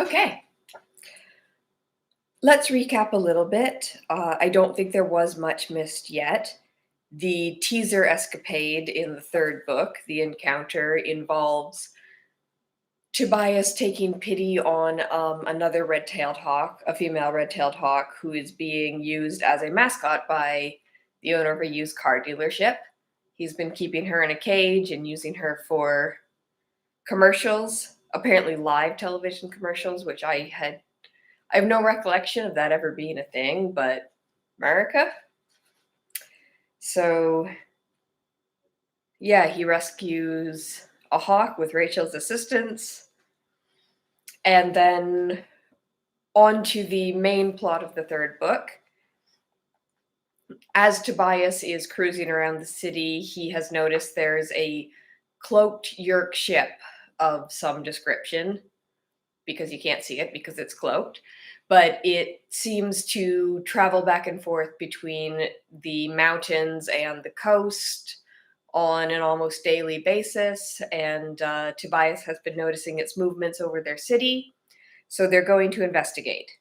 Okay. Let's recap a little bit. I don't think there was much missed yet. The teaser escapade in the third book, The Encounter, involves Tobias taking pity on another red-tailed hawk, a female red-tailed hawk, who is being used as a mascot by the owner of a used car dealership. He's been keeping her in a cage and using her for commercials, apparently live television commercials, which I have no recollection of that ever being a thing, but America? So, yeah, he rescues a hawk with Rachel's assistance, and then on to the main plot of the third book. As Tobias is cruising around the city, he has noticed there's a cloaked Yerk ship of some description, because you can't see it because it's cloaked, but it seems to travel back and forth between the mountains and the coast on an almost daily basis, and Tobias has been noticing its movements over their city, so they're going to investigate.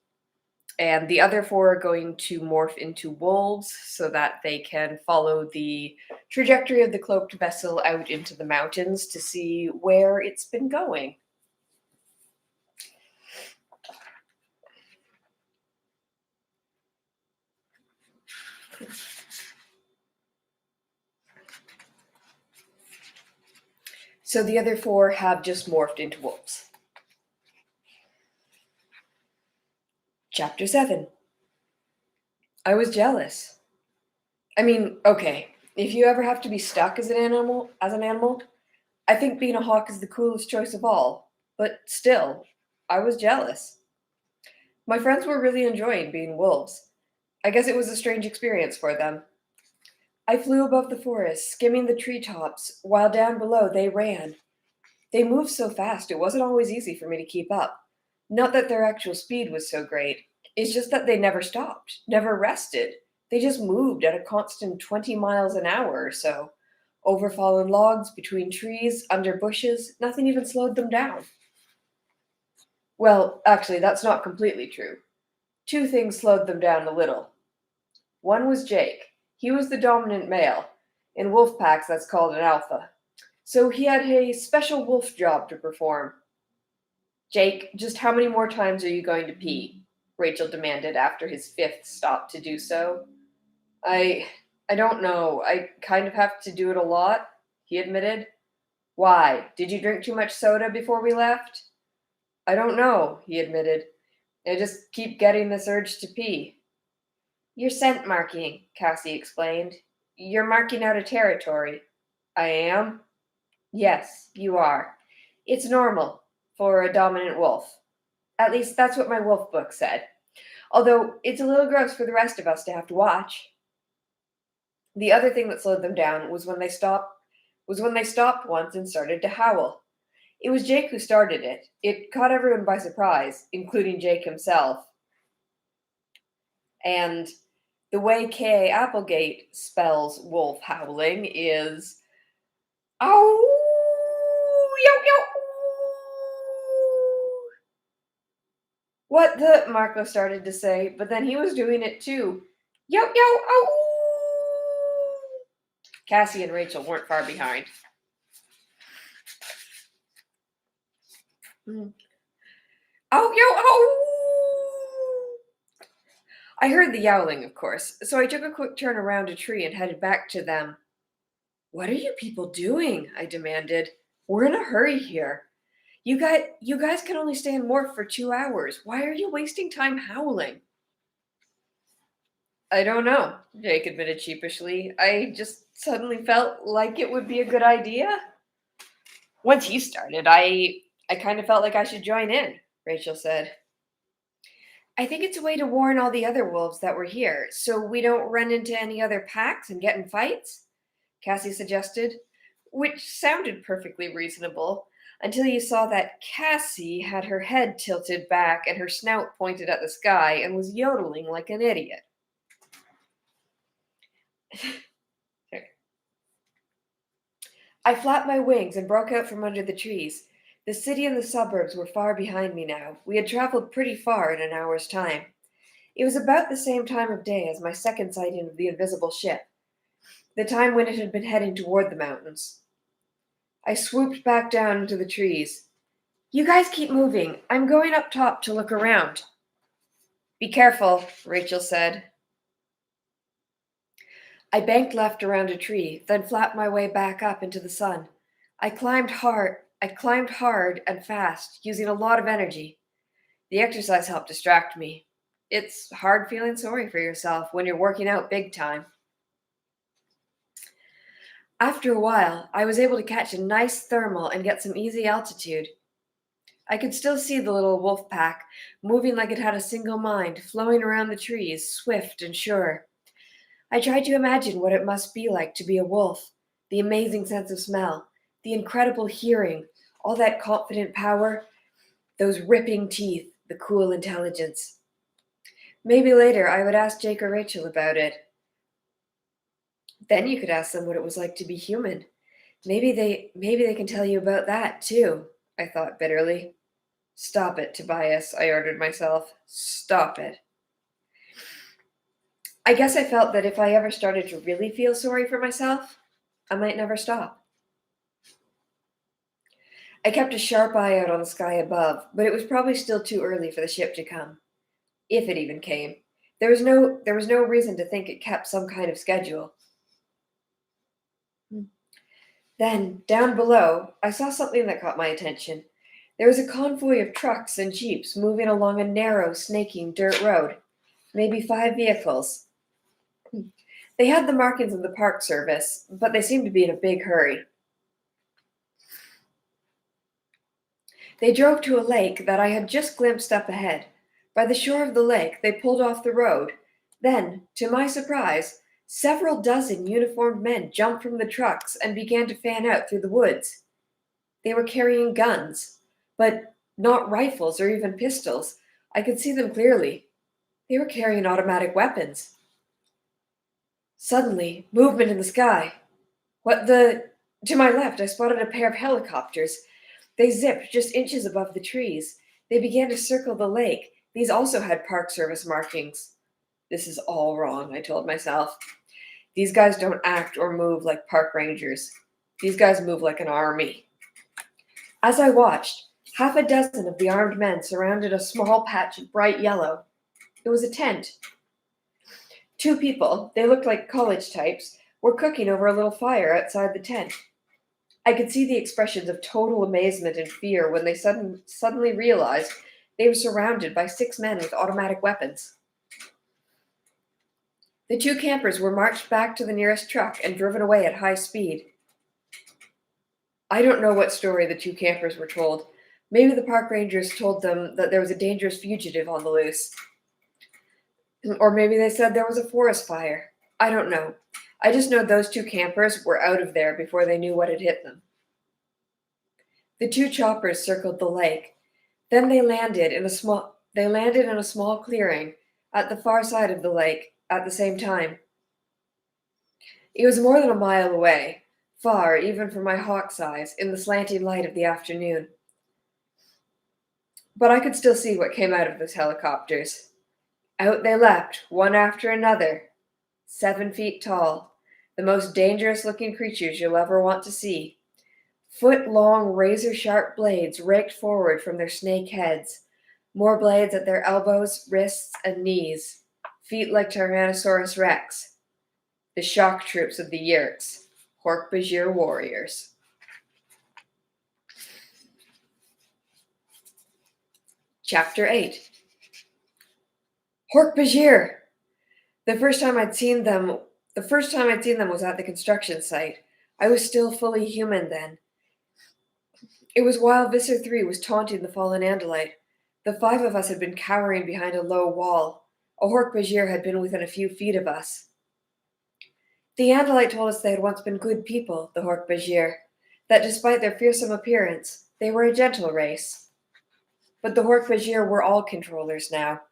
And the other four are going to morph into wolves so that they can follow the trajectory of the cloaked vessel out into the mountains to see where it's been going. So the other four have just morphed into wolves. Chapter 7. I was jealous. I mean, okay, if you ever have to be stuck as an animal, I think being a hawk is the coolest choice of all. But still, I was jealous. My friends were really enjoying being wolves. I guess it was a strange experience for them. I flew above the forest, skimming the treetops, while down below they ran. They moved so fast it wasn't always easy for me to keep up. Not that their actual speed was so great, it's just that they never stopped, never rested. They just moved at a constant 20 miles an hour or so. Over fallen logs, between trees, under bushes, nothing even slowed them down. Well, actually, that's not completely true. Two things slowed them down a little. One was Jake. He was the dominant male. In wolf packs, that's called an alpha. So he had a special wolf job to perform. Jake, just how many more times are you going to pee? Rachel demanded after his fifth stop to do so. I don't know. I kind of have to do it a lot, he admitted. Why? Did you drink too much soda before we left? I don't know, he admitted. I just keep getting this urge to pee. You're scent marking, Cassie explained. You're marking out a territory. I am? Yes, you are. It's normal for a dominant wolf. At least that's what my wolf book said. Although it's a little gross for the rest of us to have to watch. The other thing that slowed them down was when they stopped once and started to howl. It was Jake who started it. It caught everyone by surprise, including Jake himself. And the way K.A. Applegate spells wolf howling is ow, yo, yo. What the, Marco started to say, but then he was doing it too. Yo, yo, ow. Cassie and Rachel weren't far behind. Oh, yo, oh! I heard the yowling, of course, so I took a quick turn around a tree and headed back to them. What are you people doing? I demanded. We're in a hurry here. You guys can only stay in morph for 2 hours. Why are you wasting time howling? I don't know, Jake admitted sheepishly. I just suddenly felt like it would be a good idea. Once he started, I kind of felt like I should join in, Rachel said. I think it's a way to warn all the other wolves that we're here, so we don't run into any other packs and get in fights, Cassie suggested, which sounded perfectly reasonable, until you saw that Cassie had her head tilted back and her snout pointed at the sky and was yodeling like an idiot. I flapped my wings and broke out from under the trees. The city and the suburbs were far behind me now. We had traveled pretty far in an hour's time. It was about the same time of day as my second sighting of the invisible ship, the time when it had been heading toward the mountains. I swooped back down into the trees. You guys keep moving. I'm going up top to look around. Be careful, Rachel said. I banked left around a tree, then flapped my way back up into the sun. I climbed hard and fast, using a lot of energy. The exercise helped distract me. It's hard feeling sorry for yourself when you're working out big time. After a while, I was able to catch a nice thermal and get some easy altitude. I could still see the little wolf pack, moving like it had a single mind, flowing around the trees, swift and sure. I tried to imagine what it must be like to be a wolf, the amazing sense of smell, the incredible hearing, all that confident power, those ripping teeth, the cool intelligence. Maybe later I would ask Jake or Rachel about it. Then you could ask them what it was like to be human. Maybe they can tell you about that too, I thought bitterly. Stop it, Tobias, I ordered myself. Stop it. I guess I felt that if I ever started to really feel sorry for myself, I might never stop. I kept a sharp eye out on the sky above, but it was probably still too early for the ship to come. If it even came. There was no reason to think it kept some kind of schedule. Then, down below, I saw something that caught my attention. There was a convoy of trucks and jeeps moving along a narrow, snaking dirt road. Maybe 5 vehicles. They had the markings of the Park Service, but they seemed to be in a big hurry. They drove to a lake that I had just glimpsed up ahead. By the shore of the lake, they pulled off the road. Then, to my surprise, several dozen uniformed men jumped from the trucks and began to fan out through the woods. They were carrying guns, but not rifles or even pistols. I could see them clearly. They were carrying automatic weapons. Suddenly, movement in the sky. To my left, I spotted a pair of helicopters. They zipped just inches above the trees. They began to circle the lake. These also had Park Service markings. This is all wrong, I told myself. These guys don't act or move like park rangers. These guys move like an army. As I watched, half a dozen of the armed men surrounded a small patch of bright yellow. It was a tent. 2 people, they looked like college types, were cooking over a little fire outside the tent. I could see the expressions of total amazement and fear when they suddenly realized they were surrounded by 6 men with automatic weapons. The 2 campers were marched back to the nearest truck and driven away at high speed. I don't know what story the 2 campers were told. Maybe the park rangers told them that there was a dangerous fugitive on the loose. Or maybe they said there was a forest fire. I don't know. I just know those 2 campers were out of there before they knew what had hit them. The 2 choppers circled the lake. Then they landed in a small clearing at the far side of the lake at the same time. It was more than a mile away, far even for my hawk's eyes in the slanting light of the afternoon. But I could still see what came out of those helicopters. Out they leapt, one after another, 7 feet tall, the most dangerous-looking creatures you'll ever want to see. Foot-long, razor-sharp blades raked forward from their snake heads, more blades at their elbows, wrists, and knees, feet like Tyrannosaurus rex. The shock troops of the Yeerks, Hork-Bajir warriors. Chapter 8. Hork-Bajir! The first time I'd seen them was at the construction site. I was still fully human then. It was while Visser 3 was taunting the fallen Andalite. The 5 of us had been cowering behind a low wall. A Hork-Bajir had been within a few feet of us. The Andalite told us they had once been good people, the Hork-Bajir, that despite their fearsome appearance, they were a gentle race. But the Hork-Bajir were all controllers now.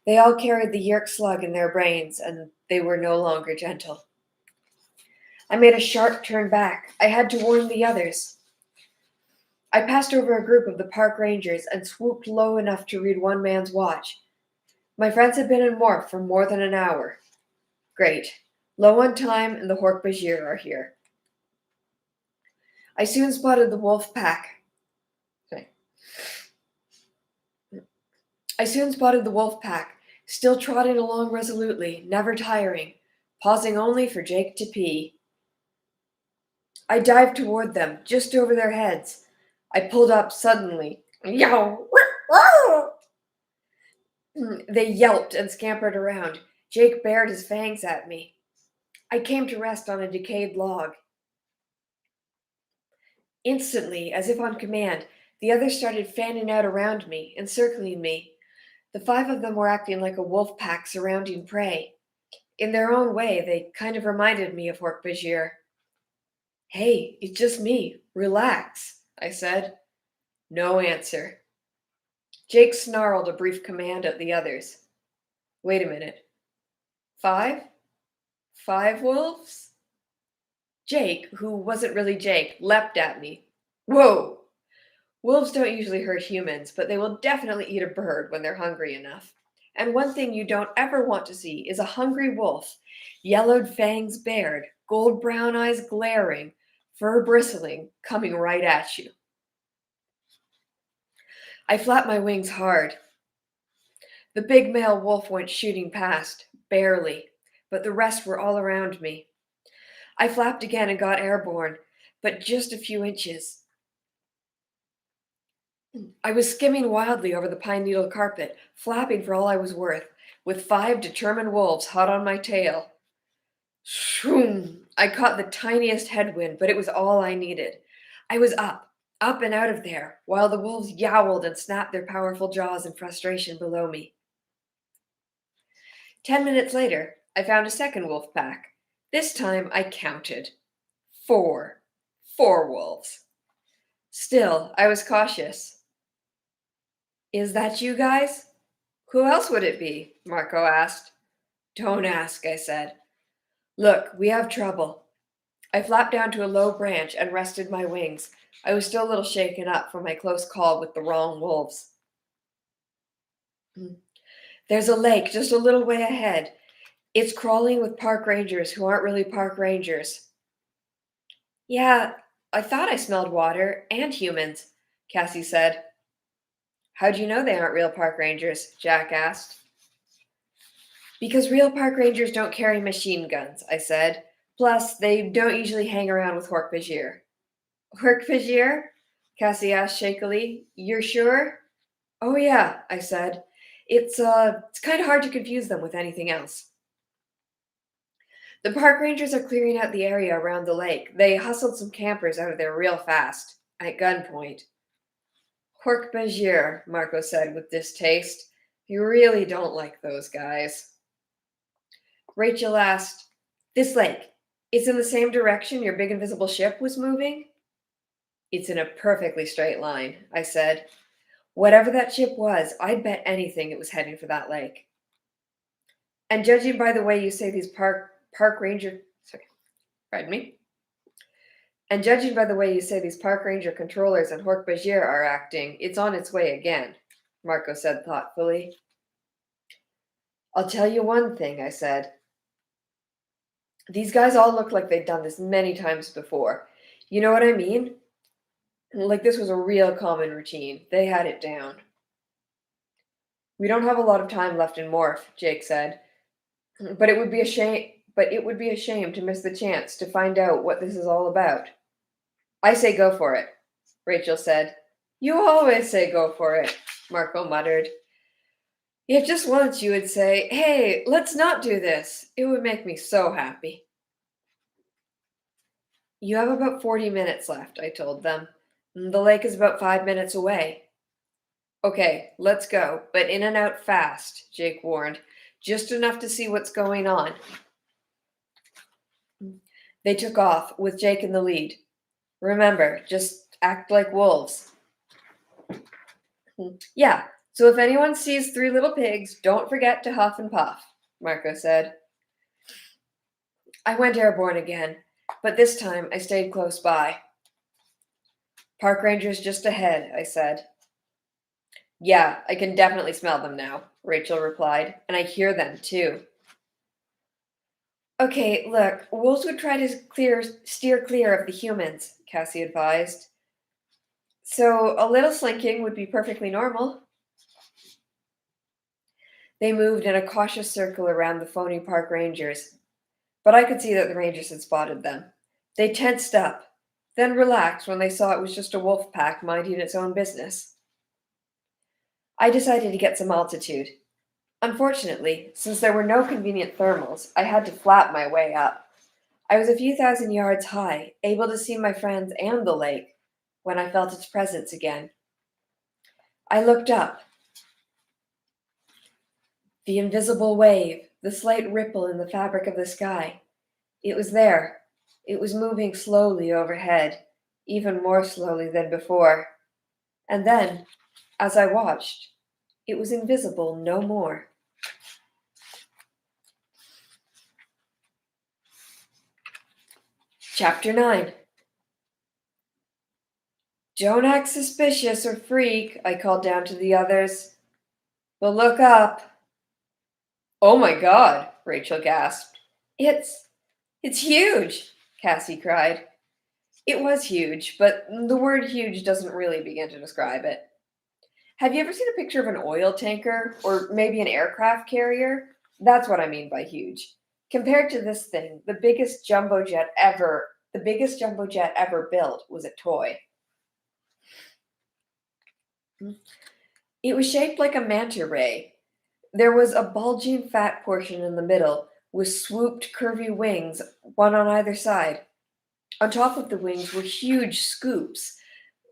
They all carried the Yeerk slug in their brains, and they were no longer gentle. I made a sharp turn back. I had to warn the others. I passed over a group of the park rangers and swooped low enough to read one man's watch. My friends had been in Morph for more than an hour. Great. Low on time and the Hork-Bajir are here. I soon spotted the wolf pack. Still trotting along resolutely, never tiring, pausing only for Jake to pee. I dived toward them, just over their heads. I pulled up suddenly. Yow! They yelped and scampered around. Jake bared his fangs at me. I came to rest on a decayed log. Instantly, as if on command, the others started fanning out around me, encircling me. The 5 of them were acting like a wolf pack surrounding prey. In their own way, they kind of reminded me of Hork-Bajir. Hey, it's just me. Relax, I said. No answer. Jake snarled a brief command at the others. Wait a minute. 5? 5 wolves? Jake, who wasn't really Jake, leapt at me. Whoa! Wolves don't usually hurt humans, but they will definitely eat a bird when they're hungry enough. And one thing you don't ever want to see is a hungry wolf, yellowed fangs bared, gold brown eyes glaring, fur bristling, coming right at you. I flapped my wings hard. The big male wolf went shooting past, barely, but the rest were all around me. I flapped again and got airborne, but just a few inches. I was skimming wildly over the pine needle carpet, flapping for all I was worth, with 5 determined wolves hot on my tail. Shroom! I caught the tiniest headwind, but it was all I needed. I was up and out of there, while the wolves yowled and snapped their powerful jaws in frustration below me. 10 minutes later, I found a second wolf pack. This time I counted. 4. 4 wolves. Still, I was cautious. Is that you guys? Who else would it be? Marco asked. Don't ask, I said. Look, we have trouble. I flapped down to a low branch and rested my wings. I was still a little shaken up from my close call with the wrong wolves. There's a lake just a little way ahead. It's crawling with park rangers who aren't really park rangers. Yeah, I thought I smelled water and humans, Cassie said. How do you know they aren't real park rangers? Jack asked. Because real park rangers don't carry machine guns, I said. Plus, they don't usually hang around with Hork-Bajir. Hork-Bajir? Cassie asked shakily. You're sure? Oh yeah, I said. It's kind of hard to confuse them with anything else. The park rangers are clearing out the area around the lake. They hustled some campers out of there real fast, at gunpoint. Hork-Bajir, Marco said with distaste. You really don't like those guys. Rachel asked, This lake, it's in the same direction your big invisible ship was moving? It's in a perfectly straight line, I said. Whatever that ship was, I'd bet anything it was heading for that lake. And judging by the way you say these park ranger controllers and Hork-Bajir are acting, it's on its way again, Marco said thoughtfully. I'll tell you one thing, I said. These guys all look like they'd done this many times before. You know what I mean? Like this was a real common routine. They had it down. We don't have a lot of time left in Morph, Jake said. But it would be a shame to miss the chance to find out what this is all about. I say go for it, Rachel said. You always say go for it, Marco muttered. If just once you would say, hey, let's not do this, it would make me so happy. You have about 40 minutes left, I told them. The lake is about 5 minutes away. Okay, let's go, but in and out fast, Jake warned. Just enough to see what's going on. They took off, with Jake in the lead. Remember, just act like wolves. Yeah, so if anyone sees 3 little pigs, don't forget to huff and puff, Marco said. I went airborne again, but this time I stayed close by. Park rangers just ahead, I said. Yeah, I can definitely smell them now, Rachel replied, and I hear them too. Okay, look, wolves would try to steer clear of the humans, Cassie advised. So a little slinking would be perfectly normal. They moved in a cautious circle around the phony park rangers, but I could see that the rangers had spotted them. They tensed up, then relaxed when they saw it was just a wolf pack minding its own business. I decided to get some altitude. Unfortunately, since there were no convenient thermals, I had to flap my way up. I was a few thousand yards high, able to see my friends and the lake, when I felt its presence again. I looked up. The invisible wave, the slight ripple in the fabric of the sky. It was there. It was moving slowly overhead, even more slowly than before. And then, as I watched, it was invisible no more. Chapter 9. Don't act suspicious or freak, I called down to the others. But look up. Oh my god, Rachel gasped. It's huge, Cassie cried. It was huge, but the word huge doesn't really begin to describe it. Have you ever seen a picture of an oil tanker or maybe an aircraft carrier? That's what I mean by huge. Compared to this thing, the biggest jumbo jet ever built was a toy. It was shaped like a manta ray. There was a bulging fat portion in the middle with swooped curvy wings, one on either side. On top of the wings were huge scoops,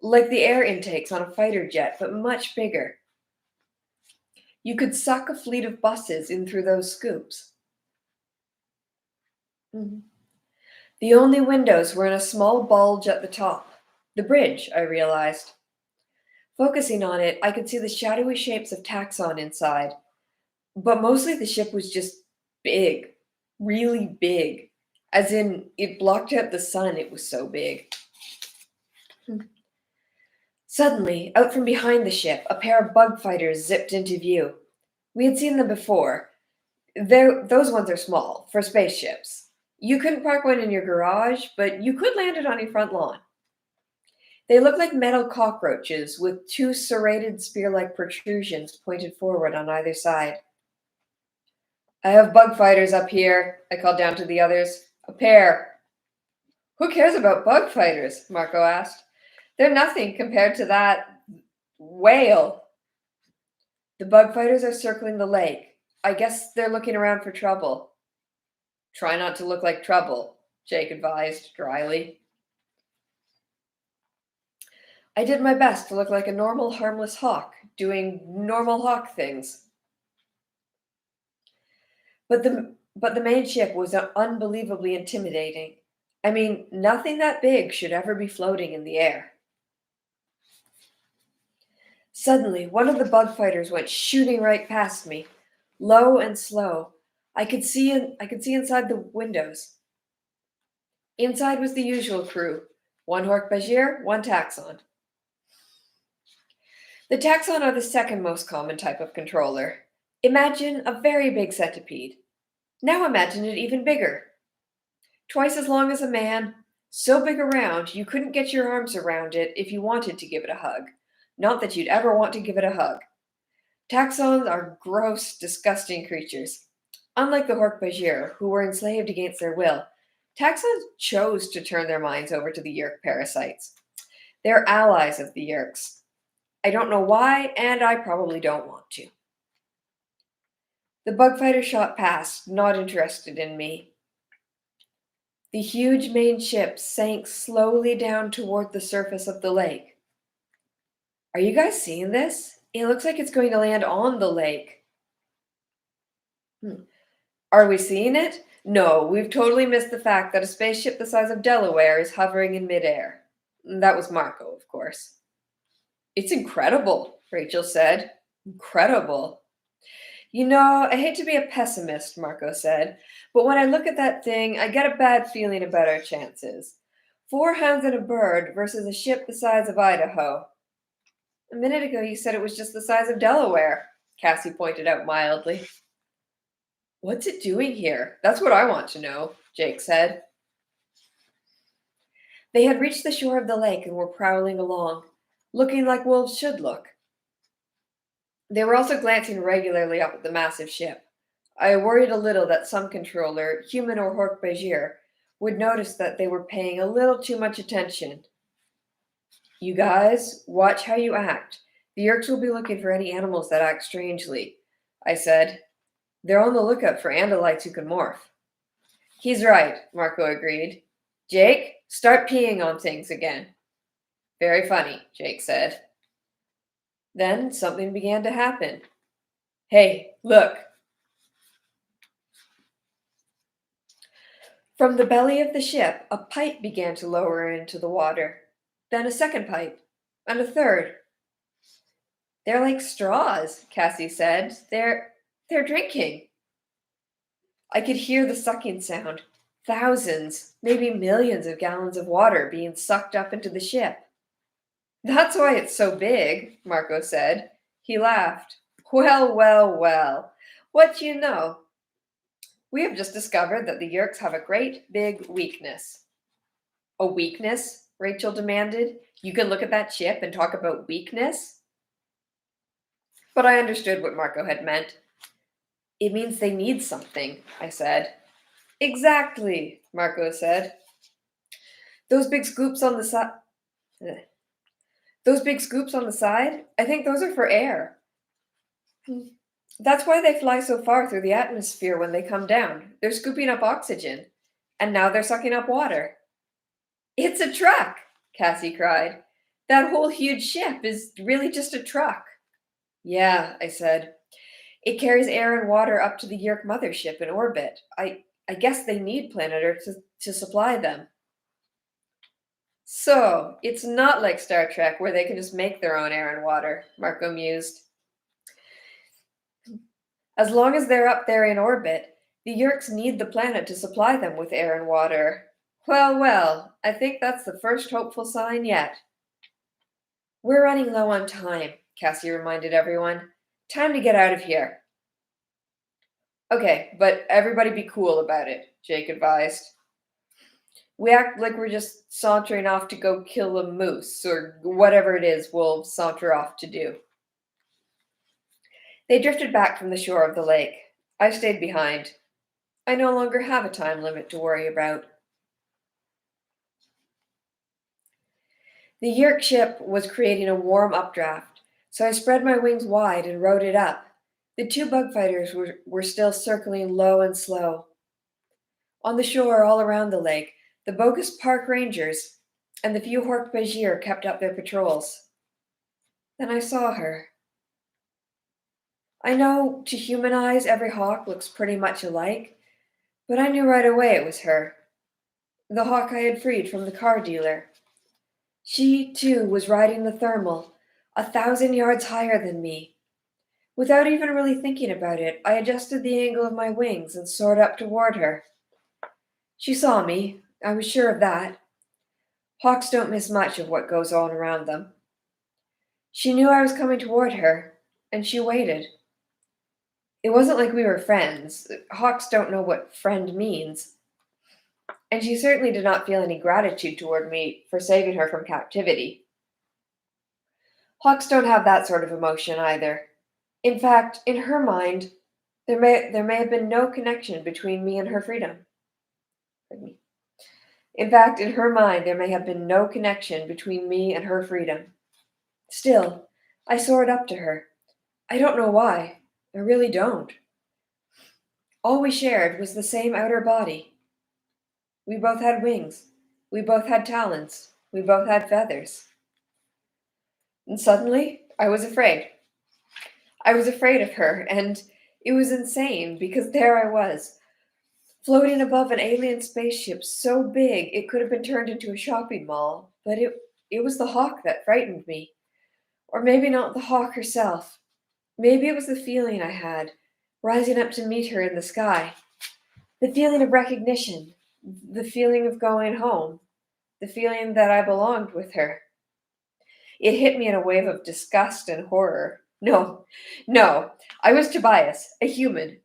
like the air intakes on a fighter jet, but much bigger. You could suck a fleet of buses in through those scoops. Mhm. The only windows were in a small bulge at the top. The bridge, I realized. Focusing on it, I could see the shadowy shapes of taxon inside, but mostly the ship was just big, really big. As in, it blocked out the sun, it was so big. Suddenly, out from behind the ship, a pair of bug fighters zipped into view. We had seen them before. Those ones are small, for spaceships. You couldn't park one in your garage, but you could land it on your front lawn. They looked like metal cockroaches with two serrated spear-like protrusions pointed forward on either side. I have bug fighters up here, I called down to the others. A pair. Who cares about bug fighters? Marco asked. They're nothing compared to that whale. The bug fighters are circling the lake. I guess they're looking around for trouble. Try not to look like trouble, Jake advised dryly. I did my best to look like a normal, harmless hawk, doing normal hawk things. But the main ship was unbelievably intimidating. I mean, nothing that big should ever be floating in the air. Suddenly, one of the bug fighters went shooting right past me, low and slow. I could see inside the windows. Inside was the usual crew, one Hork-Bajir, one Taxon. The Taxon are the second most common type of controller. Imagine a very big centipede. Now imagine it even bigger. Twice as long as a man, so big around you couldn't get your arms around it if you wanted to give it a hug. Not that you'd ever want to give it a hug. Taxons are gross, disgusting creatures. Unlike the Hork-Bajir, who were enslaved against their will, Taxons chose to turn their minds over to the Yeerk parasites. They're allies of the Yeerks. I don't know why, and I probably don't want to. The bug fighter shot past, not interested in me. The huge main ship sank slowly down toward the surface of the lake. Are you guys seeing this? It looks like it's going to land on the lake. Are we seeing it? No, we've totally missed the fact that a spaceship the size of Delaware is hovering in midair. That was Marco, of course. It's incredible, Rachel said. Incredible. You know, I hate to be a pessimist, Marco said, but when I look at that thing, I get a bad feeling about our chances. 4 hounds and a bird versus a ship the size of Idaho. A minute ago you said it was just the size of Delaware, Cassie pointed out mildly. What's it doing here? That's what I want to know, Jake said. They had reached the shore of the lake and were prowling along, looking like wolves should look. They were also glancing regularly up at the massive ship. I worried a little that some controller, human or Hork-Bajir, would notice that they were paying a little too much attention. You guys, watch how you act. The Yerks will be looking for any animals that act strangely, I said. They're on the lookout for Andalites who can morph. He's right, Marco agreed. Jake, start peeing on things again. Very funny, Jake said. Then something began to happen. Hey, look. From the belly of the ship, a pipe began to lower into the water. Then a second pipe, and a third. They're like straws, Cassie said. They're drinking. I could hear the sucking sound. Thousands, maybe millions of gallons of water being sucked up into the ship. That's why it's so big, Marco said. He laughed. Well, well, well. What do you know? We have just discovered that the Yerks have a great big weakness. A weakness? Rachel demanded. You can look at that ship and talk about weakness? But I understood what Marco had meant. It means they need something, I said. Exactly, Marco said. Those big scoops on the side. Those big scoops on the side? I think those are for air. That's why they fly so far through the atmosphere when they come down. They're scooping up oxygen. And now they're sucking up water. It's a truck, Cassie cried. That whole huge ship is really just a truck. Yeah, I said. It carries air and water up to the Yerk mothership in orbit. I guess they need planet Earth to supply them. So, it's not like Star Trek where they can just make their own air and water, Marco mused. As long as they're up there in orbit, the Yerks need the planet to supply them with air and water. Well, well, I think that's the first hopeful sign yet. We're running low on time, Cassie reminded everyone. Time to get out of here. Okay, but everybody be cool about it, Jake advised. We act like we're just sauntering off to go kill a moose, or whatever it is we'll saunter off to do. They drifted back from the shore of the lake. I stayed behind. I no longer have a time limit to worry about. The Yerk ship was creating a warm updraft, so I spread my wings wide and rode it up. The 2 bug fighters were still circling low and slow. On the shore all around the lake, the bogus park rangers and the few Hork-Bajir kept up their patrols. Then I saw her. I know to human eyes every hawk looks pretty much alike, but I knew right away it was her. The hawk I had freed from the car dealer. She, too, was riding the thermal, 1,000 yards higher than me. Without even really thinking about it, I adjusted the angle of my wings and soared up toward her. She saw me, I was sure of that. Hawks don't miss much of what goes on around them. She knew I was coming toward her, and she waited. It wasn't like we were friends. Hawks don't know what friend means. And she certainly did not feel any gratitude toward me for saving her from captivity. Hawks don't have that sort of emotion either. In fact, in her mind, there may have been no connection between me and her freedom. In fact, in her mind, there may have been no connection between me and her freedom. Still, I soared up to her. I don't know why. I really don't. All we shared was the same outer body. We both had wings. We both had talons. We both had feathers. And suddenly, I was afraid. I was afraid of her, and it was insane because there I was, floating above an alien spaceship so big it could have been turned into a shopping mall, but it was the hawk that frightened me. Or maybe not the hawk herself. Maybe it was the feeling I had, rising up to meet her in the sky. The feeling of recognition, the feeling of going home, the feeling that I belonged with her. It hit me in a wave of disgust and horror. No, no, I was Tobias, a human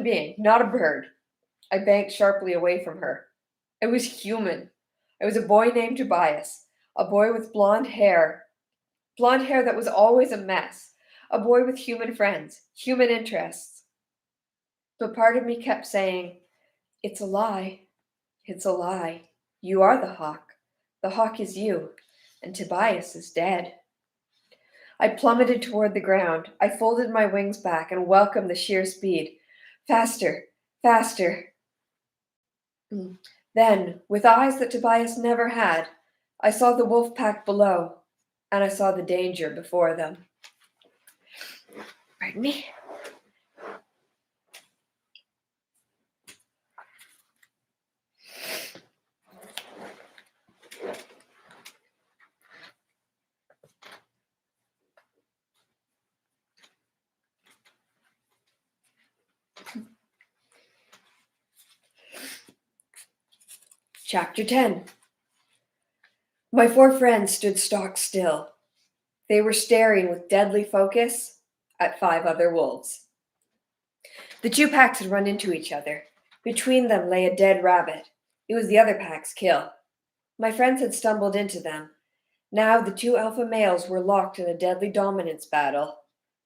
being, not a bird. I banked sharply away from her. I was human. I was a boy named Tobias, a boy with blonde hair that was always a mess, a boy with human friends, human interests. But part of me kept saying, it's a lie. It's a lie. You are the hawk. The hawk is you, and Tobias is dead. I plummeted toward the ground. I folded my wings back and welcomed the sheer speed. Faster, faster. Then, with eyes that Tobias never had, I saw the wolf pack below, and I saw the danger before them. Pardon me. Chapter 10. My 4 friends stood stock still. They were staring with deadly focus at 5 other wolves. The 2 packs had run into each other. Between them lay a dead rabbit. It was the other pack's kill. My friends had stumbled into them. Now the 2 alpha males were locked in a deadly dominance battle,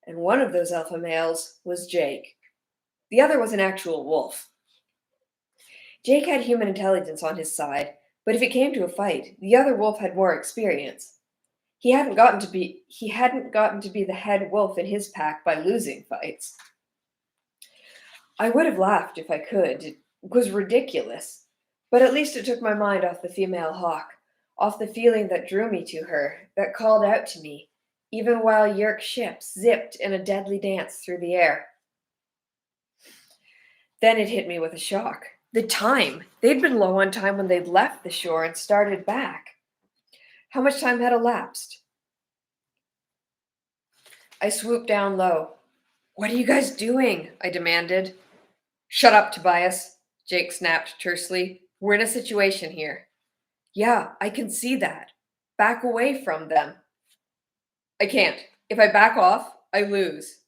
and one of those alpha males was Jake. The other was an actual wolf. Jake had human intelligence on his side, but if it came to a fight, the other wolf had more experience. He hadn't gotten to be the head wolf in his pack by losing fights. I would have laughed if I could. It was ridiculous. But at least it took my mind off the female hawk, off the feeling that drew me to her, that called out to me, even while Yerk's ships zipped in a deadly dance through the air. Then it hit me with a shock. The time! They'd been low on time when they'd left the shore and started back. How much time had elapsed? I swooped down low. What are you guys doing? I demanded. Shut up, Tobias, Jake snapped tersely. We're in a situation here. Yeah, I can see that. Back away from them. I can't. If I back off, I lose.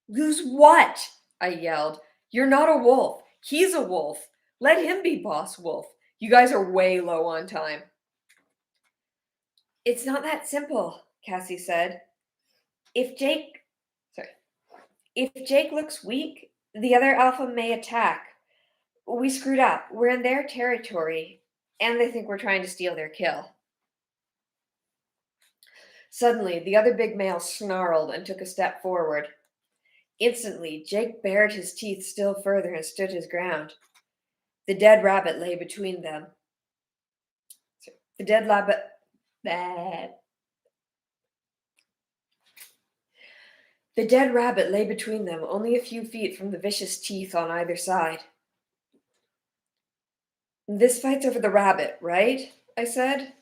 Lose what? I yelled. You're not a wolf. He's a wolf. Let him be boss wolf. You guys are way low on time. It's not that simple, Cassie said. If Jake looks weak, the other alpha may attack. We screwed up. We're in their territory, and they think we're trying to steal their kill. Suddenly, the other big male snarled and took a step forward. Instantly, Jake bared his teeth still further and stood his ground. The dead rabbit lay between them. The dead rabbit lay between them, only a few feet from the vicious teeth on either side. This fight's over the rabbit, right? I said.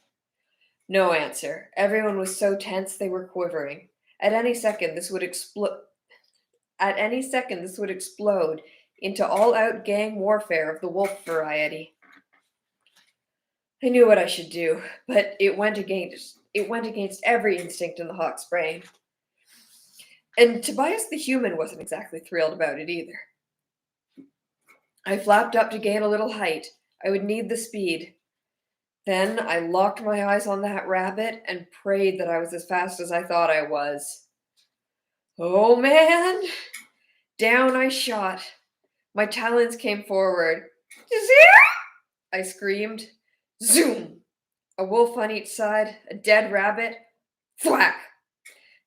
No answer. Everyone was so tense they were quivering. At any second, this would explode into all-out gang warfare of the wolf variety. I knew what I should do, but it went against every instinct in the hawk's brain. And Tobias the human wasn't exactly thrilled about it either. I flapped up to gain a little height. I would need the speed. Then I locked my eyes on that rabbit and prayed that I was as fast as I thought I was. Oh man! Down I shot. My talons came forward. I screamed. Zoom! A wolf on each side, a dead rabbit. Thwack!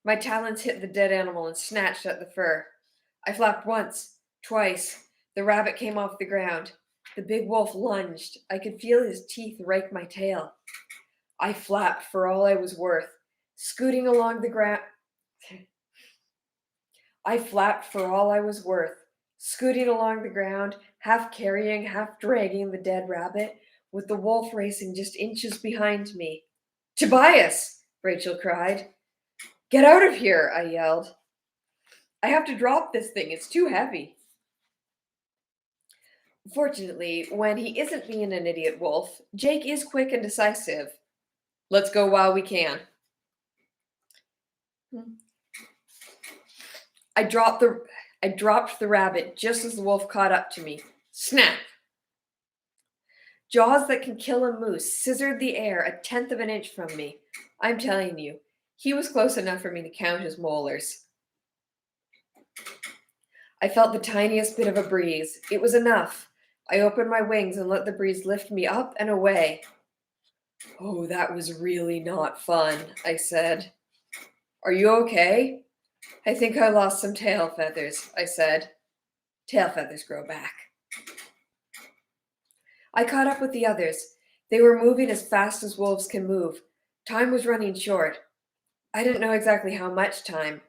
My talons hit the dead animal and snatched at the fur. I flapped once, twice. The rabbit came off the ground. The big wolf lunged. I could feel his teeth rake my tail. I flapped for all I was worth, scooting along the ground. Scooting along the ground, half carrying, half dragging the dead rabbit, with the wolf racing just inches behind me. Tobias! Rachel cried. Get out of here, I yelled. I have to drop this thing. It's too heavy. Fortunately, when he isn't being an idiot wolf, Jake is quick and decisive. Let's go while we can. I dropped the rabbit just as the wolf caught up to me. Snap! Jaws that can kill a moose scissored the air a tenth of an inch from me. I'm telling you, he was close enough for me to count his molars. I felt the tiniest bit of a breeze. It was enough. I opened my wings and let the breeze lift me up and away. Oh, that was really not fun, I said. Are you okay? I think I lost some tail feathers, I said. Tail feathers grow back. I caught up with the others. They were moving as fast as wolves can move. Time was running short. I didn't know exactly how much time.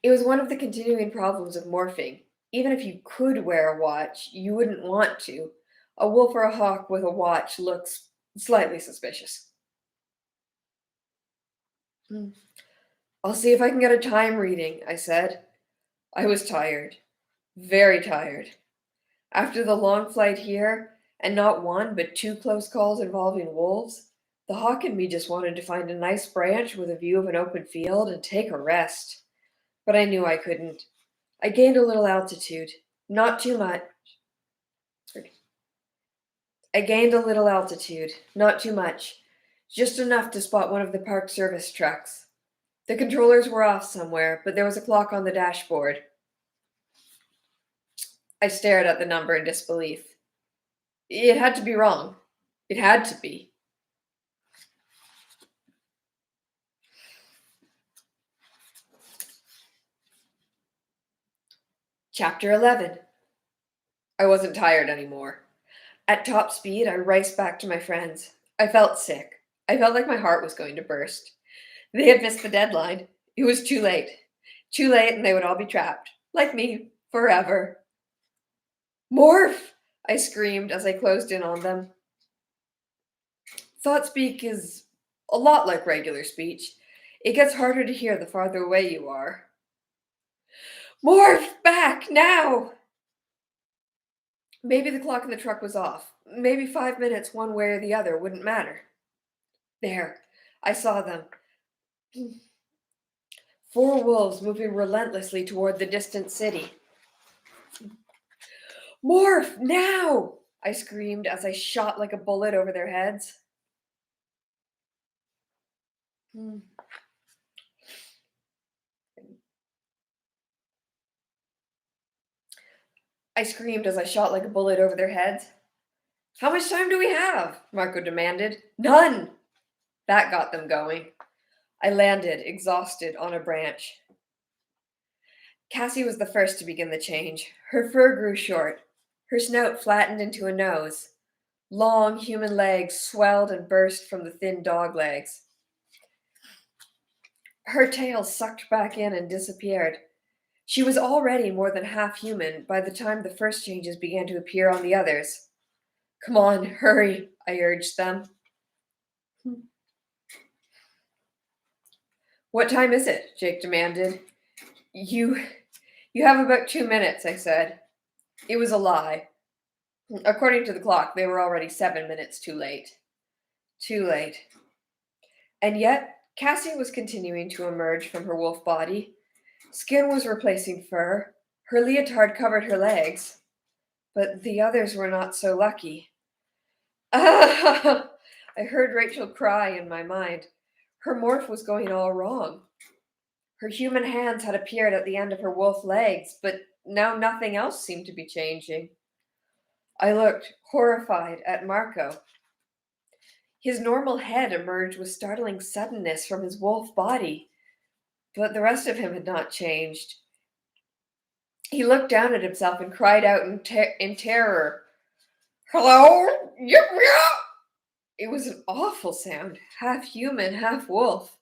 It was one of the continuing problems of morphing. Even if you could wear a watch, you wouldn't want to. A wolf or a hawk with a watch looks slightly suspicious. I'll see if I can get a time reading, I said. I was tired. Very tired. After the long flight here, and not one but two close calls involving wolves, the hawk and me just wanted to find a nice branch with a view of an open field and take a rest. But I knew I couldn't. I gained a little altitude. Not too much. I gained a little altitude. Not too much. Just enough to spot one of the Park Service trucks. The controllers were off somewhere, but there was a clock on the dashboard. I stared at the number in disbelief. It had to be wrong. It had to be. Chapter 11. I wasn't tired anymore. At top speed, I raced back to my friends. I felt sick. I felt like my heart was going to burst. They had missed the deadline. It was too late. Too late, and they would all be trapped. Like me. Forever. Morph! I screamed as I closed in on them. Thought speak is a lot like regular speech. It gets harder to hear the farther away you are. Morph! Back! Now! Maybe the clock in the truck was off. Maybe 5 minutes one way or the other wouldn't matter. There. I saw them. 4 wolves moving relentlessly toward the distant city. Morph! Now! I screamed as I shot like a bullet over their heads. I screamed as I shot like a bullet over their heads. How much time do we have? Marco demanded. None! That got them going. I landed, exhausted, on a branch. Cassie was the first to begin the change. Her fur grew short. Her snout flattened into a nose. Long human legs swelled and burst from the thin dog legs. Her tail sucked back in and disappeared. She was already more than half human by the time the first changes began to appear on the others. Come on, hurry, I urged them. What time is it? Jake demanded. You have about 2 minutes, I said. It was a lie. According to the clock, they were already 7 minutes too late. Too late. And yet, Cassie was continuing to emerge from her wolf body. Skin was replacing fur. Her leotard covered her legs. But the others were not so lucky. Ah! I heard Rachel cry in my mind. Her morph was going all wrong. Her human hands had appeared at the end of her wolf legs, but now nothing else seemed to be changing. I looked, horrified, at Marco. His normal head emerged with startling suddenness from his wolf body, but the rest of him had not changed. He looked down at himself and cried out in terror. Hello? Yep. It was an awful sound, half human, half wolf.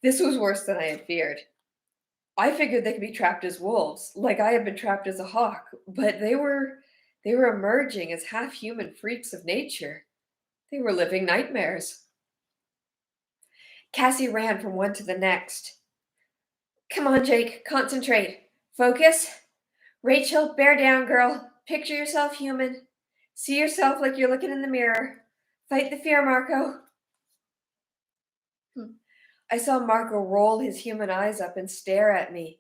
This was worse than I had feared. I figured they could be trapped as wolves, like I had been trapped as a hawk, but they were emerging as half-human freaks of nature. They were living nightmares. Cassie ran from one to the next. Come on, Jake, concentrate. Focus. Rachel, bear down, girl. Picture yourself human. See yourself like you're looking in the mirror. Fight the fear, Marco. I saw Marco roll his human eyes up and stare at me.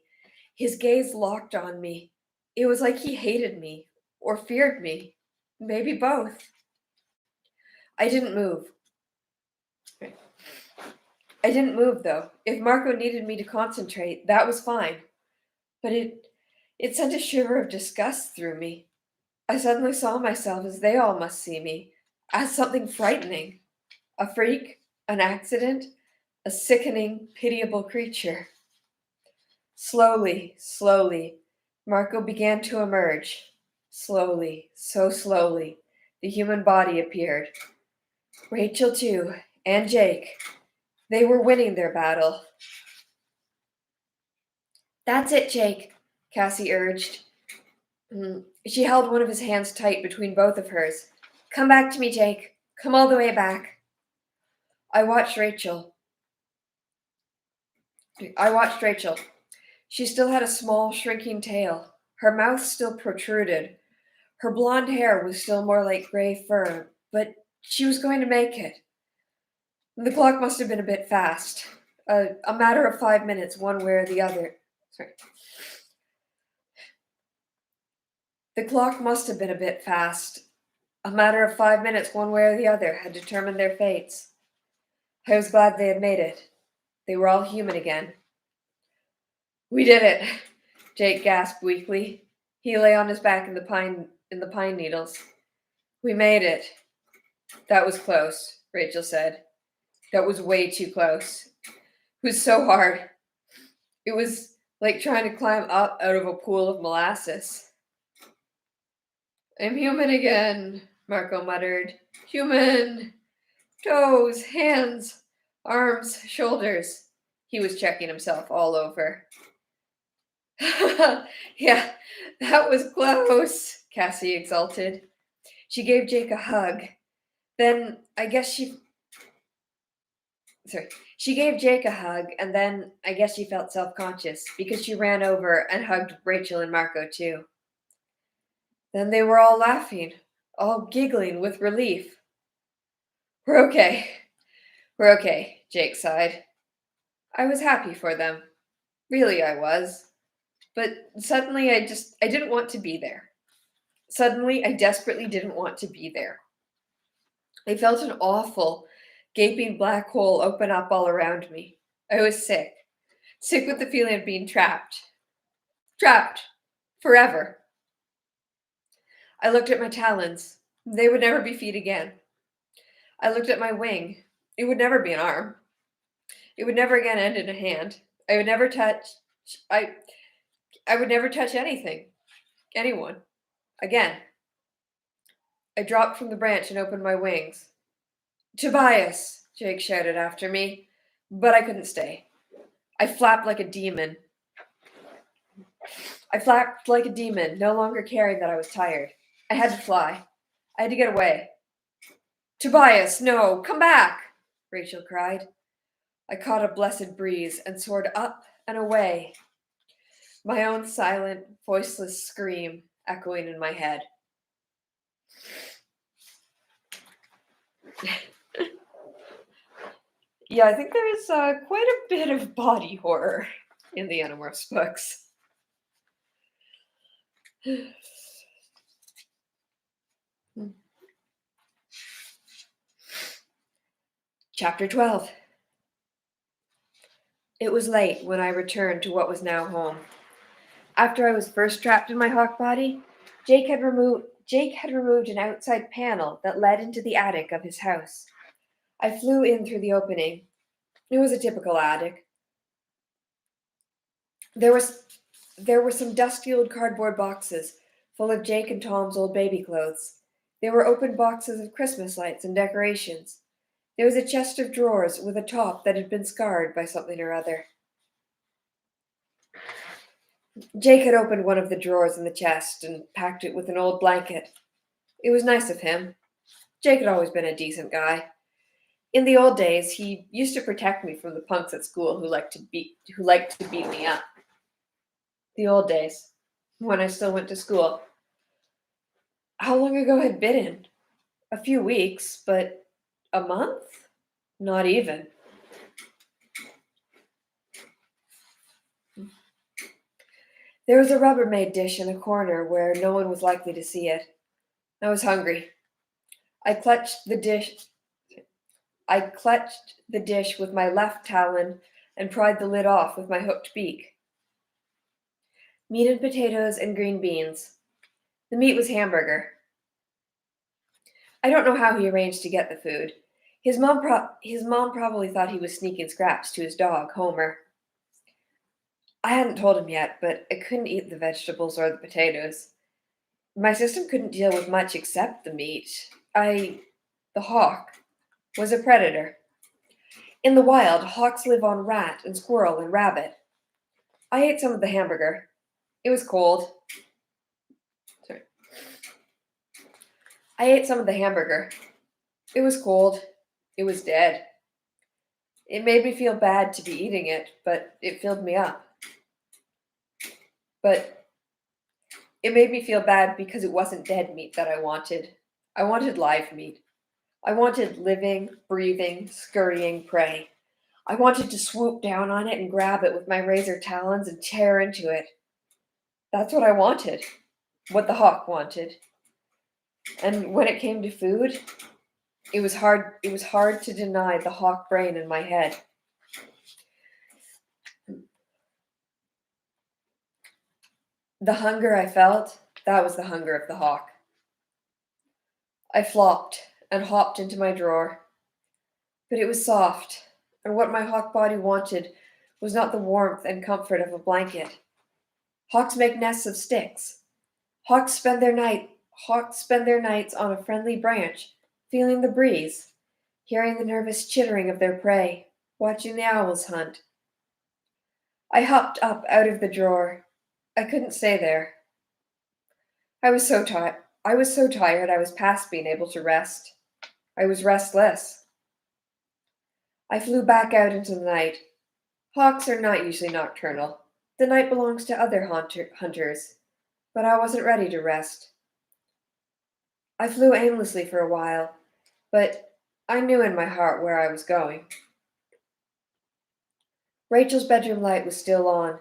His gaze locked on me. It was like he hated me, or feared me. Maybe both. I didn't move. I didn't move, though. If Marco needed me to concentrate, that was fine. But it sent a shiver of disgust through me. I suddenly saw myself as they all must see me, as something frightening. A freak, an accident, a sickening, pitiable creature. Slowly, slowly, Marco began to emerge. Slowly, so slowly, the human body appeared. Rachel, too, and Jake. They were winning their battle. That's it, Jake, Cassie urged. She held one of his hands tight between both of hers. Come back to me, Jake. Come all the way back. I watched Rachel. She still had a small, shrinking tail. Her mouth still protruded. Her blonde hair was still more like gray fur, but she was going to make it. The clock must have been a bit fast. A matter of 5 minutes, one way or the other. The clock must have been a bit fast. A matter of 5 minutes, one way or the other, had determined their fates. I was glad they had made it. They were all human again. We did it, Jake gasped weakly. He lay on his back in the pine needles. We made it. That was close, Rachel said. That was way too close. It was so hard. It was like trying to climb up out of a pool of molasses. I'm human again, Marco muttered. Human. Toes, hands, arms, shoulders. He was checking himself all over. Yeah, that was close, Cassie exulted. She gave Jake a hug. Then she gave Jake a hug, and then I guess she felt self-conscious because she ran over and hugged Rachel and Marco too. Then they were all laughing, all giggling with relief. We're okay. We're okay, Jake sighed. I was happy for them. Really, I was. But suddenly I didn't want to be there. Suddenly, I desperately didn't want to be there. I felt an awful, gaping black hole open up all around me. I was sick. Sick with the feeling of being trapped. Trapped. Forever. I looked at my talons. They would never be feet again. I looked at my wing. It would never be an arm. It would never again end in a hand. I would never touch anything. Anyone. Again. I dropped from the branch and opened my wings. Tobias, Jake shouted after me, but I couldn't stay. I flapped like a demon. No longer caring that I was tired. I had to fly. I had to get away. Tobias, no, come back, Rachel cried. I caught a blessed breeze and soared up and away, my own silent, voiceless scream echoing in my head. Yeah, I think there's quite a bit of body horror in the Animorphs books. Chapter 12. It was late when I returned to what was now home. After I was first trapped in my hawk body, Jake had removed an outside panel that led into the attic of his house. I flew in through the opening. It was a typical attic. There were some dusty old cardboard boxes full of Jake and Tom's old baby clothes. There were open boxes of Christmas lights and decorations. There was a chest of drawers with a top that had been scarred by something or other. Jake had opened one of the drawers in the chest and packed it with an old blanket. It was nice of him. Jake had always been a decent guy. In the old days, he used to protect me from the punks at school who liked to beat me up. The old days. when I still went to school. How long ago had been? A few weeks, but a month? Not even. There was a Rubbermaid dish in a corner where no one was likely to see it. I was hungry. I clutched the dish I clutched the dish with my left talon and pried the lid off with my hooked beak. Meat and potatoes and green beans. The meat was hamburger. I don't know how he arranged to get the food. His mom probably thought he was sneaking scraps to his dog, Homer. I hadn't told him yet, but I couldn't eat the vegetables or the potatoes. My system couldn't deal with much except the meat. The hawk, was a predator. In the wild, hawks live on rat and squirrel and rabbit. I ate some of the hamburger. It was cold. Sorry. I ate some of the hamburger. It was cold. It was dead. It made me feel bad to be eating it, but it filled me up. But it made me feel bad because it wasn't dead meat that I wanted. I wanted live meat. I wanted living, breathing, scurrying prey. I wanted to swoop down on it and grab it with my razor talons and tear into it. That's what I wanted. What the hawk wanted. And when it came to food, it was hard to deny the hawk brain in my head. The hunger I felt, that was the hunger of the hawk. I flopped and hopped into my drawer, but it was soft, and what my hawk body wanted was not the warmth and comfort of a blanket. Hawks make nests of sticks. Hawks spend their nights on a friendly branch, feeling the breeze, hearing the nervous chittering of their prey, watching the owls hunt. I hopped up out of the drawer. I couldn't stay there. I was so tired. I was past being able to rest. I was restless. I flew back out into the night. Hawks are not usually nocturnal. The night belongs to other hunters, but I wasn't ready to rest. I flew aimlessly for a while, but I knew in my heart where I was going. Rachel's bedroom light was still on.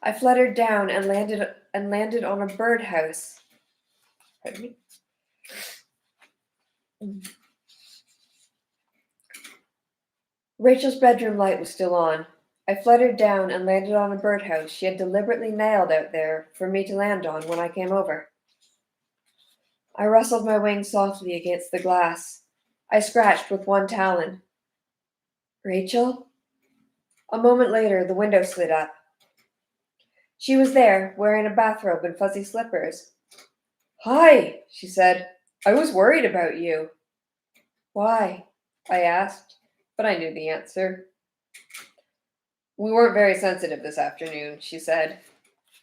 I fluttered down and landed on a birdhouse. Pardon me. Rachel's bedroom light was still on. I fluttered down and landed on a birdhouse she had deliberately nailed out there for me to land on when I came over. I rustled my wings softly against the glass. I scratched with one talon. Rachel? A moment later, the window slid up. She was there, wearing a bathrobe and fuzzy slippers. Hi, she said. I was worried about you. Why? I asked, but I knew the answer. We weren't very sensitive this afternoon, she said.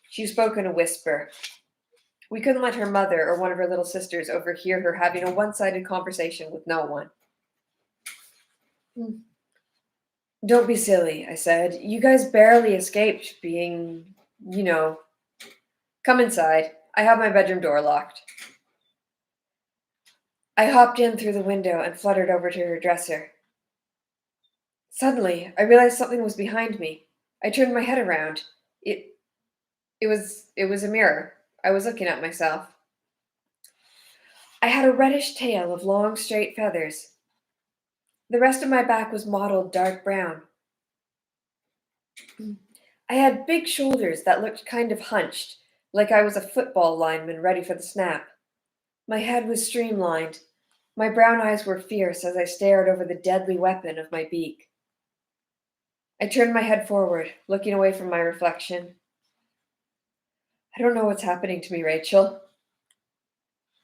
She spoke in a whisper. We couldn't let her mother or one of her little sisters overhear her having a one-sided conversation with no one. Don't be silly, I said. You guys barely escaped being, Come inside. I have my bedroom door locked. I hopped in through the window and fluttered over to her dresser. Suddenly, I realized something was behind me. I turned my head around. It was a mirror. I was looking at myself. I had a reddish tail of long, straight feathers. The rest of my back was mottled dark brown. I had big shoulders that looked kind of hunched, like I was a football lineman ready for the snap. My head was streamlined. My brown eyes were fierce as I stared over the deadly weapon of my beak. I turned my head forward, looking away from my reflection. I don't know what's happening to me, Rachel.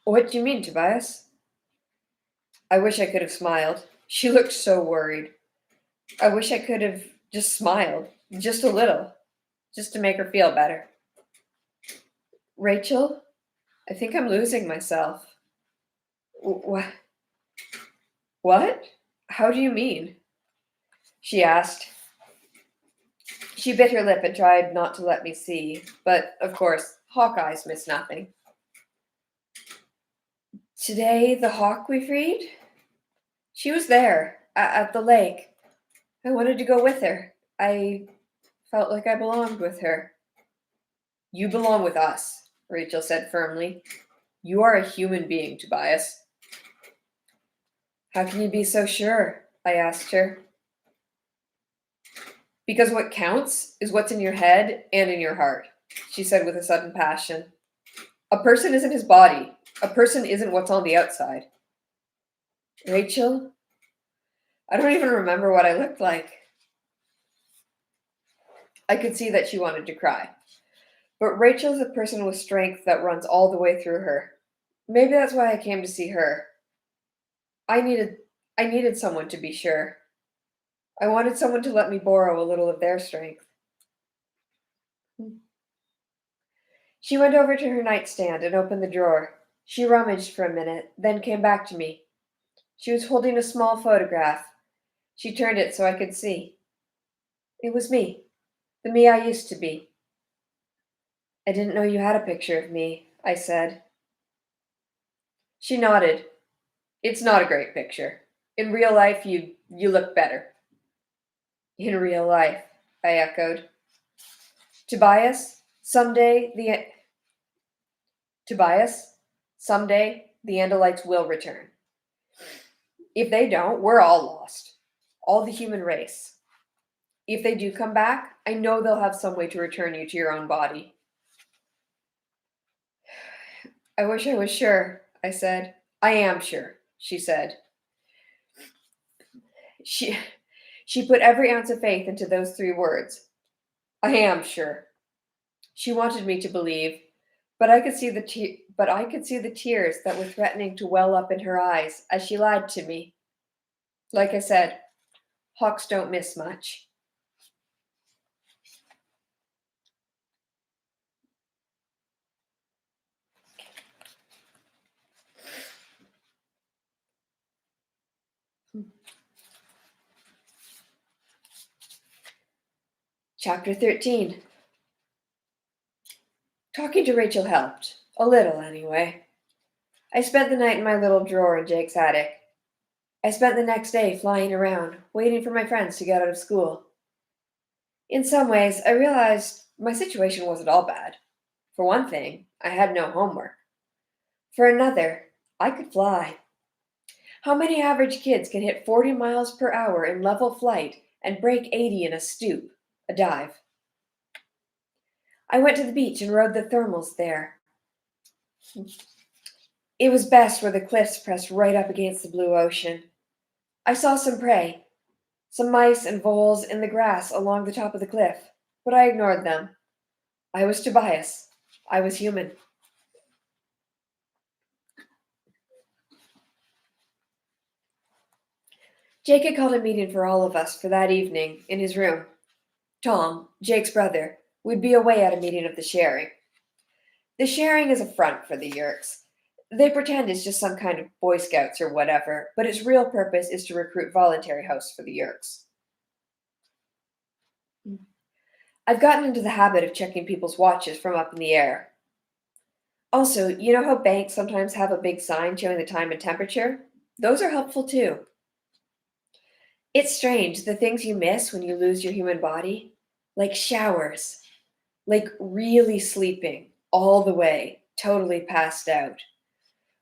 What do you mean, Tobias? I wish I could have smiled. She looked so worried. I wish I could have just smiled, just a little, just to make her feel better. Rachel, I think I'm losing myself. What? What? How do you mean? She asked. She bit her lip and tried not to let me see, but, of course, Hawkeye's miss nothing. Today, the hawk we freed? She was there, at the lake. I wanted to go with her. I felt like I belonged with her. You belong with us, Rachel said firmly. You are a human being, Tobias. How can you be so sure? I asked her. Because what counts is what's in your head and in your heart, she said with a sudden passion. A person isn't his body. A person isn't what's on the outside. Rachel? I don't even remember what I looked like. I could see that she wanted to cry. But Rachel's a person with strength that runs all the way through her. Maybe that's why I came to see her. I needed someone to be sure. I wanted someone to let me borrow a little of their strength. She went over to her nightstand and opened the drawer. She rummaged for a minute, then came back to me. She was holding a small photograph. She turned it so I could see. It was me, the me I used to be. I didn't know you had a picture of me, I said. She nodded. It's not a great picture. In real life, you look better. In real life, I echoed. Tobias, someday the Andalites will return. If they don't, we're all lost. All the human race. If they do come back, I know they'll have some way to return you to your own body. I wish I was sure, I said. I am sure, she said. She put every ounce of faith into those 3 words. I am sure. She wanted me to believe, but I could see the tears that were threatening to well up in her eyes as she lied to me. Like I said, hawks don't miss much. Chapter 13. Talking to Rachel helped. A little, anyway. I spent the night in my little drawer in Jake's attic. I spent the next day flying around, waiting for my friends to get out of school. In some ways, I realized my situation wasn't all bad. For one thing, I had no homework. For another, I could fly. How many average kids can hit 40 miles per hour in level flight and break 80 in a stoop, a dive? I went to the beach and rode the thermals there. It was best where the cliffs pressed right up against the blue ocean. I saw some prey, some mice and voles in the grass along the top of the cliff, but I ignored them. I was Tobias. I was human. Jake had called a meeting for all of us for that evening in his room. Tom, Jake's brother, would be away at a meeting of the sharing. The sharing is a front for the Yerks. They pretend it's just some kind of Boy Scouts or whatever, but its real purpose is to recruit voluntary hosts for the Yerks. I've gotten into the habit of checking people's watches from up in the air. Also, you know how banks sometimes have a big sign showing the time and temperature? Those are helpful too. It's strange, the things you miss when you lose your human body. Like showers. Like really sleeping all the way, totally passed out.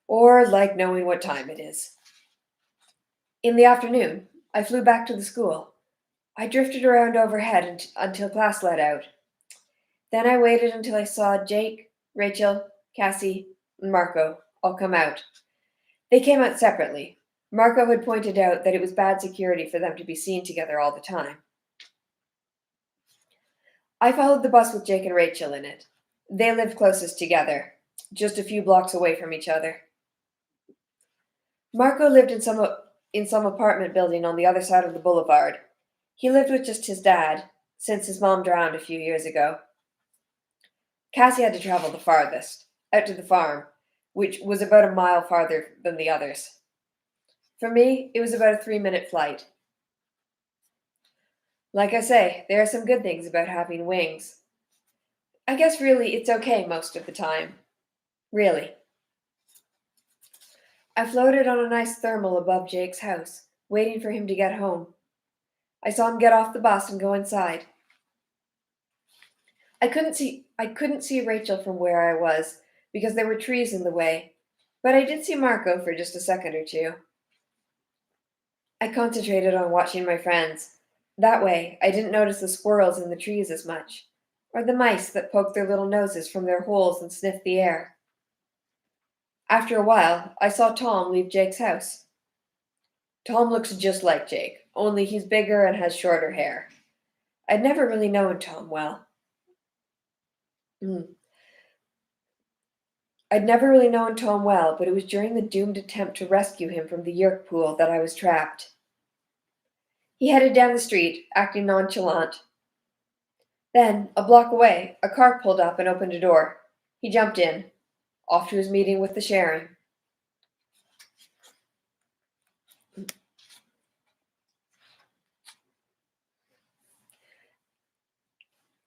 Or like knowing what time it is. In the afternoon, I flew back to the school. I drifted around overhead until class let out. Then I waited until I saw Jake, Rachel, Cassie, and Marco all come out. They came out separately. Marco had pointed out that it was bad security for them to be seen together all the time. I followed the bus with Jake and Rachel in it. They lived closest together, just a few blocks away from each other. Marco lived in some apartment building on the other side of the boulevard. He lived with just his dad, since his mom drowned a few years ago. Cassie had to travel the farthest, out to the farm, which was about a mile farther than the others. For me, it was about a 3-minute flight. Like I say, there are some good things about having wings. I guess really it's okay most of the time. Really. I floated on a nice thermal above Jake's house, waiting for him to get home. I saw him get off the bus and go inside. I couldn't see Rachel from where I was because there were trees in the way, but I did see Marco for just a second or two. I concentrated on watching my friends. That way, I didn't notice the squirrels in the trees as much, or the mice that poked their little noses from their holes and sniffed the air. After a while, I saw Tom leave Jake's house. Tom looks just like Jake, only he's bigger and has shorter hair. I'd never really known Tom well. Mm. I'd never really known Tom well, but it was during the doomed attempt to rescue him from the yerk pool that I was trapped. He headed down the street, acting nonchalant. Then, a block away, a car pulled up and opened a door. He jumped in, off to his meeting with the Sharon.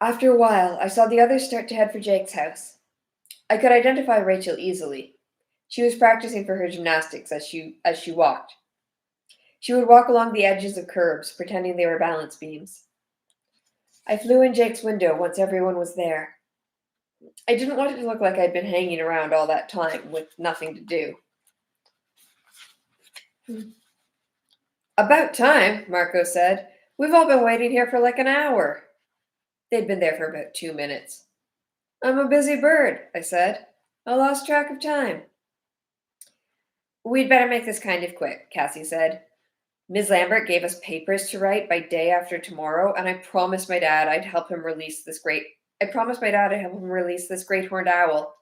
After a while, I saw the others start to head for Jake's house. I could identify Rachel easily. She was practicing for her gymnastics as she walked. She would walk along the edges of curbs, pretending they were balance beams. I flew in Jake's window once everyone was there. I didn't want it to look like I'd been hanging around all that time with nothing to do. About time, Marco said. We've all been waiting here for like an hour. They'd been there for about 2 minutes. I'm a busy bird, I said. I lost track of time. We'd better make this kind of quick, Cassie said. Ms. Lambert gave us papers to write by day after tomorrow, and I promised my dad I'd help him release this great horned owl.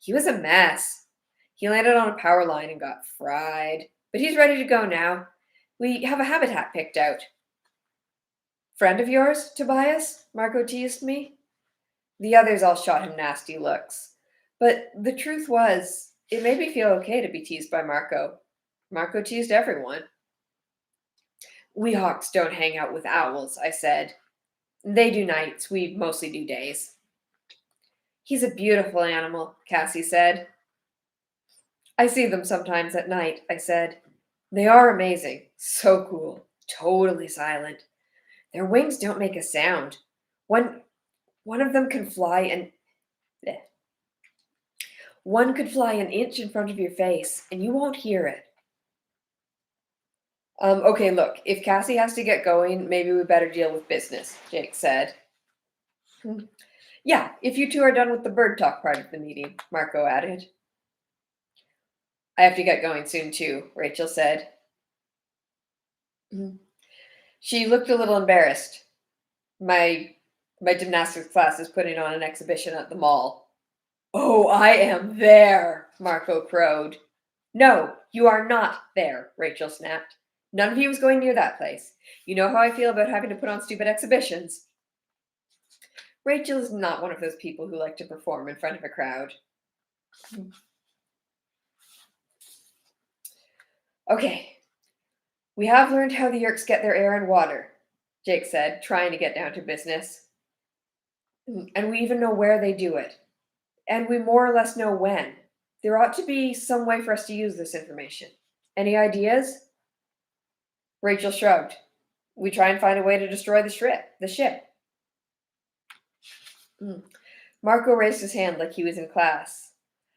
He was a mess. He landed on a power line and got fried. But he's ready to go now. We have a habitat picked out. Friend of yours, Tobias? Marco teased me. The others all shot him nasty looks. But the truth was, it made me feel okay to be teased by Marco. Marco teased everyone. We hawks don't hang out with owls, I said. They do nights, we mostly do days. He's a beautiful animal, Cassie said. I see them sometimes at night, I said. They are amazing, so cool, totally silent. Their wings don't make a sound. One of them can fly one could fly an inch in front of your face, and you won't hear it. Okay, look, if Cassie has to get going, maybe we better deal with business, Jake said. Yeah, if you two are done with the bird talk part of the meeting, Marco added. I have to get going soon too, Rachel said. She looked a little embarrassed. My gymnastics class is putting on an exhibition at the mall. Oh, I am there, Marco crowed. No, you are not there, Rachel snapped. None of you is going near that place. You know how I feel about having to put on stupid exhibitions. Rachel is not one of those people who like to perform in front of a crowd. Okay, we have learned how the Yerks get their air and water, Jake said, trying to get down to business. And we even know where they do it. And we more or less know when. There ought to be some way for us to use this information. Any ideas? Rachel shrugged. We try and find a way to destroy the ship. Marco raised his hand like he was in class.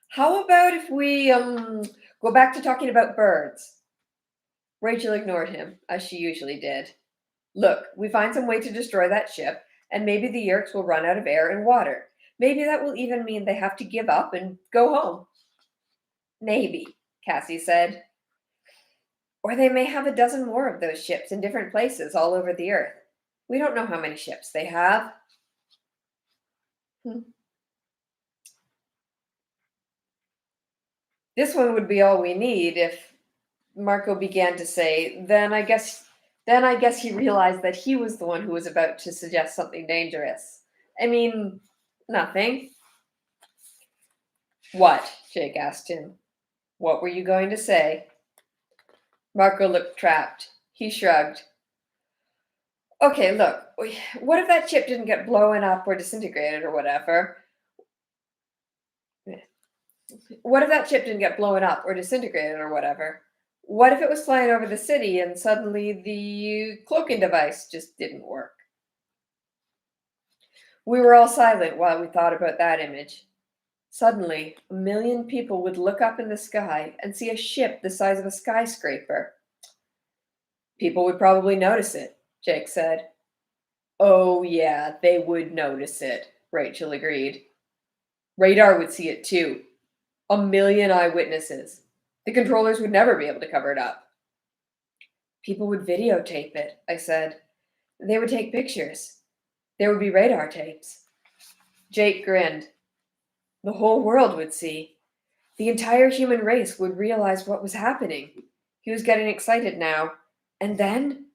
How about if we go back to talking about birds? Rachel ignored him, as she usually did. Look, we find some way to destroy that ship, and maybe the Yerks will run out of air and water. Maybe that will even mean they have to give up and go home. Maybe, Cassie said. Or they may have a dozen more of those ships in different places all over the earth. We don't know how many ships they have. This one would be all we need if Marco began to say, then I guess he realized that he was the one who was about to suggest something dangerous. I mean, nothing. What? Jake asked him. What were you going to say? Marco looked trapped. He shrugged. Okay, look, what if that ship didn't get blown up or disintegrated or whatever? What if that ship didn't get blown up or disintegrated or whatever? What if it was flying over the city and suddenly the cloaking device just didn't work? We were all silent while we thought about that image. Suddenly, 1 million people would look up in the sky and see a ship the size of a skyscraper. People would probably notice it, Jake said. Oh, yeah, they would notice it, Rachel agreed. Radar would see it too. 1 million eyewitnesses. The controllers would never be able to cover it up. People would videotape it, I said. They would take pictures. There would be radar tapes. Jake grinned. The whole world would see. The entire human race would realize what was happening. He was getting excited now. And then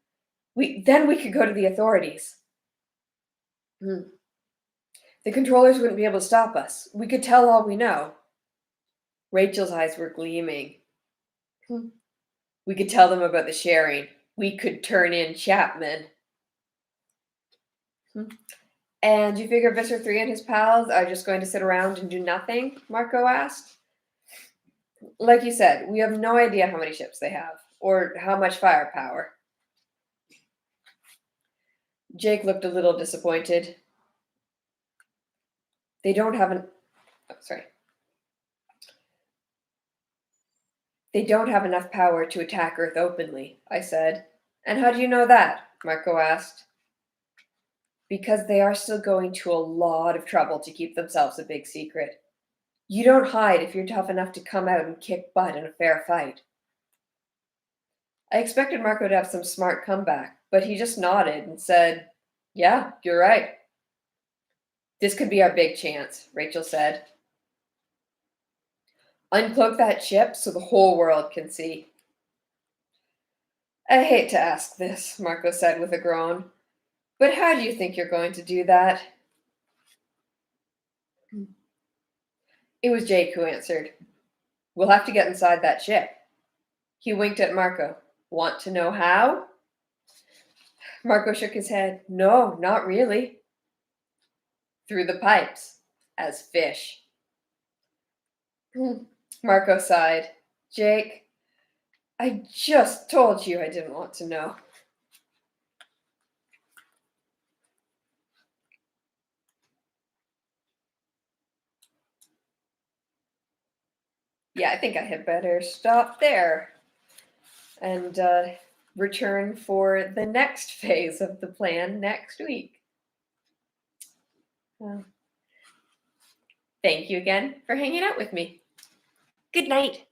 we could go to the authorities. The controllers wouldn't be able to stop us. We could tell all we know. Rachel's eyes were gleaming. We could tell them about the sharing. We could turn in Chapman. And you figure Visser 3 and his pals are just going to sit around and do nothing? Marco asked. Like you said, we have no idea how many ships they have, or how much firepower. Jake looked a little disappointed. They don't have enough power to attack Earth openly, I said. And how do you know that? Marco asked. Because they are still going to a lot of trouble to keep themselves a big secret. You don't hide if you're tough enough to come out and kick butt in a fair fight. I expected Marco to have some smart comeback, but he just nodded and said, Yeah, you're right. This could be our big chance, Rachel said. Uncloak that ship so the whole world can see. I hate to ask this, Marco said with a groan, but how do you think you're going to do that? It was Jake who answered. We'll have to get inside that ship. He winked at Marco. Want to know how? Marco shook his head. No, not really. Through the pipes, as fish. Marco sighed. Jake, I just told you I didn't want to know. Yeah, I think I had better stop there and return for the next phase of the plan next week. Thank you again for hanging out with me. Good night.